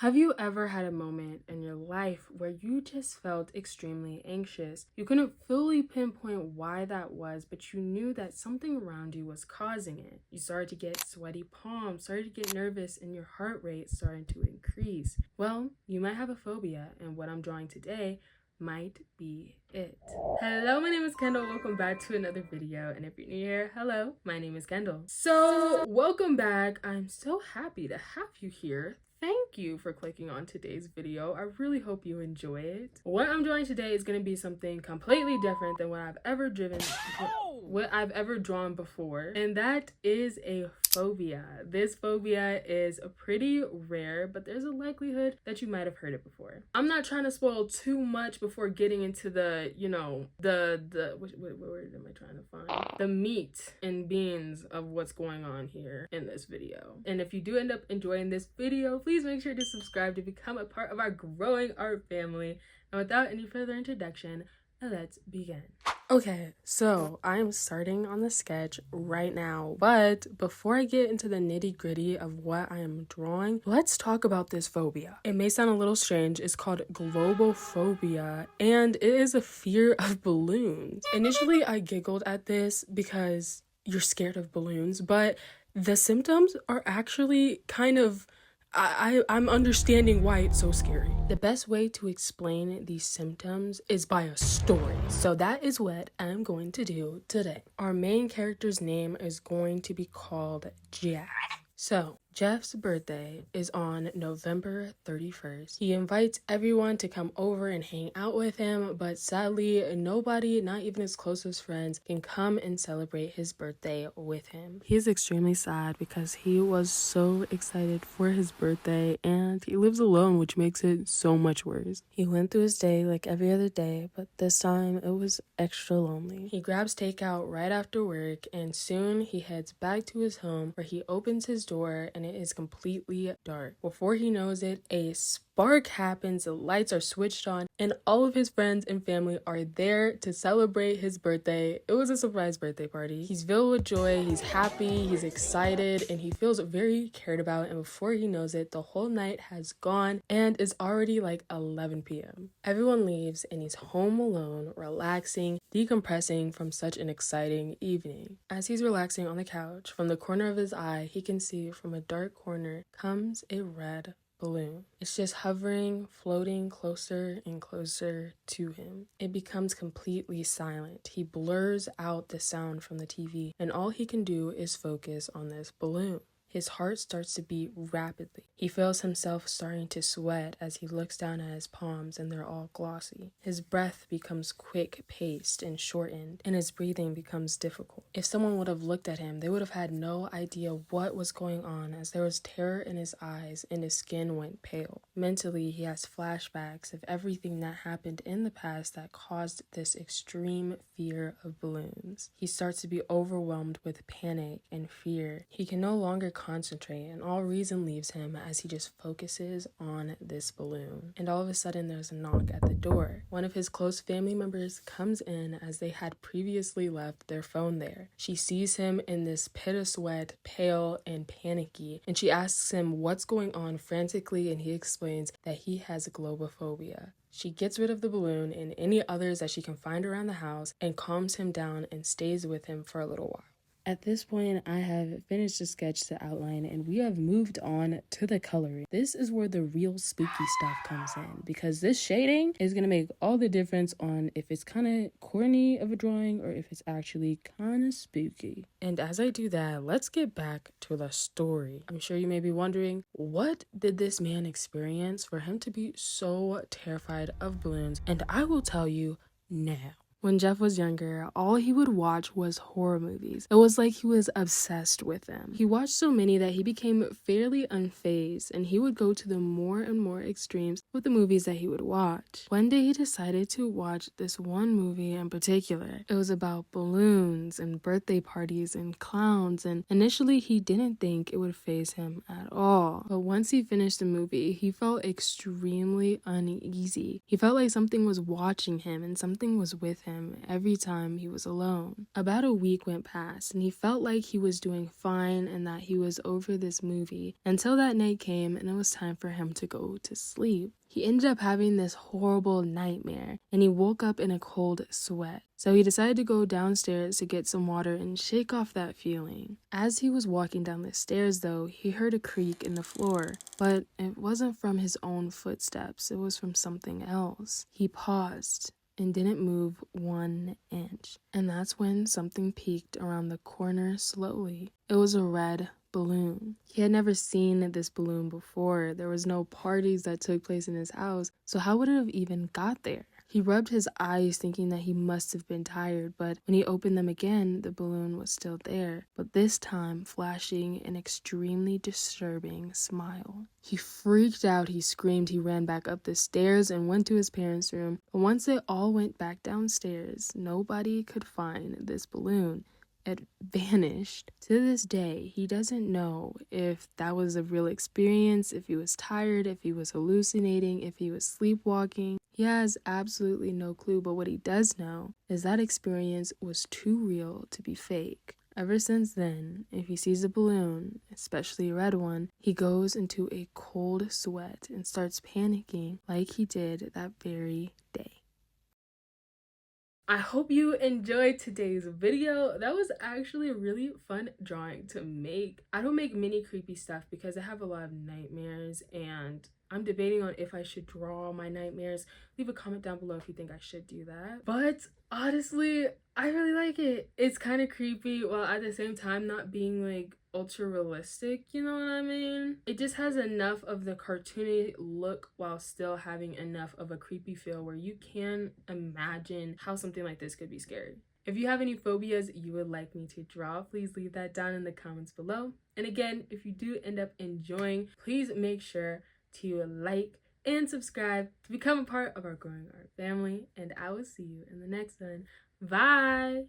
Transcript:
Have you ever had a moment in your life where you just felt extremely anxious? You couldn't fully pinpoint why that was, but you knew that something around you was causing it. You started to get sweaty palms, started to get nervous, and your heart rate started to increase. Well, you might have a phobia, and what I'm drawing today might be it. Hello, my name is Kendall. Welcome back to another video. And if you're new here, hello, my name is Kendall. So welcome back. I'm so happy to have you here. Thank you for clicking on today's video. I really hope you enjoy it. What I'm drawing today is going to be something completely different than what I've ever drawn before, and that is a phobia. This phobia is pretty rare, but there's a likelihood that you might have heard it before. I'm not trying to spoil too much before getting into the, what word am I trying to find? The meat and beans of what's going on here in this video. And if you do end up enjoying this video, please make sure to subscribe to become a part of our growing art family. And without any further introduction, let's begin. Okay, so I am starting on the sketch right now, but before I get into the nitty-gritty of what I am drawing, let's talk about this phobia. It may sound a little strange. It's called globophobia, and it is a fear of balloons. Initially, I giggled at this because you're scared of balloons, but the symptoms are actually kind of I'm understanding why it's so scary. The best way to explain these symptoms is by a story. So that is what I'm going to do today. Our main character's name is going to be called Jeff. So Jeff's birthday is on November 31st. He invites everyone to come over and hang out with him, but sadly, nobody, not even his closest friends, can come and celebrate his birthday with him. He is extremely sad because he was so excited for his birthday and he lives alone, which makes it so much worse. He went through his day like every other day, but this time it was extra lonely. He grabs takeout right after work and soon he heads back to his home where he opens his door and it is completely dark. Before he knows it, a spark happens, the lights are switched on, and all of his friends and family are there to celebrate his birthday. It was a surprise birthday party. He's filled with joy, he's happy, he's excited, and he feels very cared about, and before he knows it, the whole night has gone and it's already like 11 p.m. Everyone leaves and he's home alone, relaxing, decompressing from such an exciting evening. As he's relaxing on the couch, from the corner of his eye, he can see from a dark corner comes a red balloon. It's just hovering, floating closer and closer to him. It becomes completely silent. He blurs out the sound from the TV, and all he can do is focus on this balloon. His heart starts to beat rapidly. He feels himself starting to sweat as he looks down at his palms and they're all glossy. His breath becomes quick-paced and shortened, and his breathing becomes difficult. If someone would have looked at him, they would have had no idea what was going on as there was terror in his eyes and his skin went pale. Mentally, he has flashbacks of everything that happened in the past that caused this extreme fear of balloons. He starts to be overwhelmed with panic and fear. He can no longer concentrate, and all reason leaves him as he just focuses on this balloon. And all of a sudden there's a knock at the door. One of his close family members comes in as they had previously left their phone there. She sees him in this pit of sweat, pale and panicky, and she asks him what's going on frantically, and he explains that he has globophobia. She gets rid of the balloon and any others that she can find around the house and calms him down and stays with him for a little while. At this point, I have finished the sketch, the outline, and we have moved on to the coloring. This is where the real spooky stuff comes in, because this shading is going to make all the difference on if it's kind of corny of a drawing or if it's actually kind of spooky. And as I do that, let's get back to the story. I'm sure you may be wondering, what did this man experience for him to be so terrified of balloons? And I will tell you now. When Jeff was younger, all he would watch was horror movies. It was like he was obsessed with them. He watched so many that he became fairly unfazed, and he would go to the more and more extremes with the movies that he would watch. One day he decided to watch this one movie in particular. It was about balloons and birthday parties and clowns, and initially he didn't think it would faze him at all. But once he finished the movie, he felt extremely uneasy. He felt like something was watching him and something was with him. him every time he was alone. About a week went past, and he felt like he was doing fine and that he was over this movie until that night came and it was time for him to go to sleep. He ended up having this horrible nightmare, and he woke up in a cold sweat. So he decided to go downstairs to get some water and shake off that feeling. As he was walking down the stairs, though, he heard a creak in the floor, but it wasn't from his own footsteps, it was from something else. He paused and didn't move 1 inch. And that's when something peeked around the corner slowly. It was a red balloon. He had never seen this balloon before. There was no parties that took place in his house, so how would it have even got there? He rubbed his eyes thinking that he must have been tired, but when he opened them again, the balloon was still there, but this time flashing an extremely disturbing smile. He freaked out, he screamed, he ran back up the stairs and went to his parents' room, but once they all went back downstairs, nobody could find this balloon. It vanished. To this day, he doesn't know if that was a real experience, if he was tired, if he was hallucinating, if he was sleepwalking. He has absolutely no clue, but what he does know is that experience was too real to be fake. Ever since then, if he sees a balloon, especially a red one, he goes into a cold sweat and starts panicking like he did that very day. I hope you enjoyed today's video. That was actually a really fun drawing to make. I don't make mini creepy stuff because I have a lot of nightmares, and I'm debating on if I should draw my nightmares. Leave a comment down below if you think I should do that. But honestly, I really like it. It's kind of creepy while at the same time not being like ultra realistic, you know what I mean? It just has enough of the cartoony look while still having enough of a creepy feel where you can imagine how something like this could be scary. If you have any phobias you would like me to draw, please leave that down in the comments below. And again, if you do end up enjoying, please make sure to like and subscribe to become a part of our growing art family. And I will see you in the next one. Bye!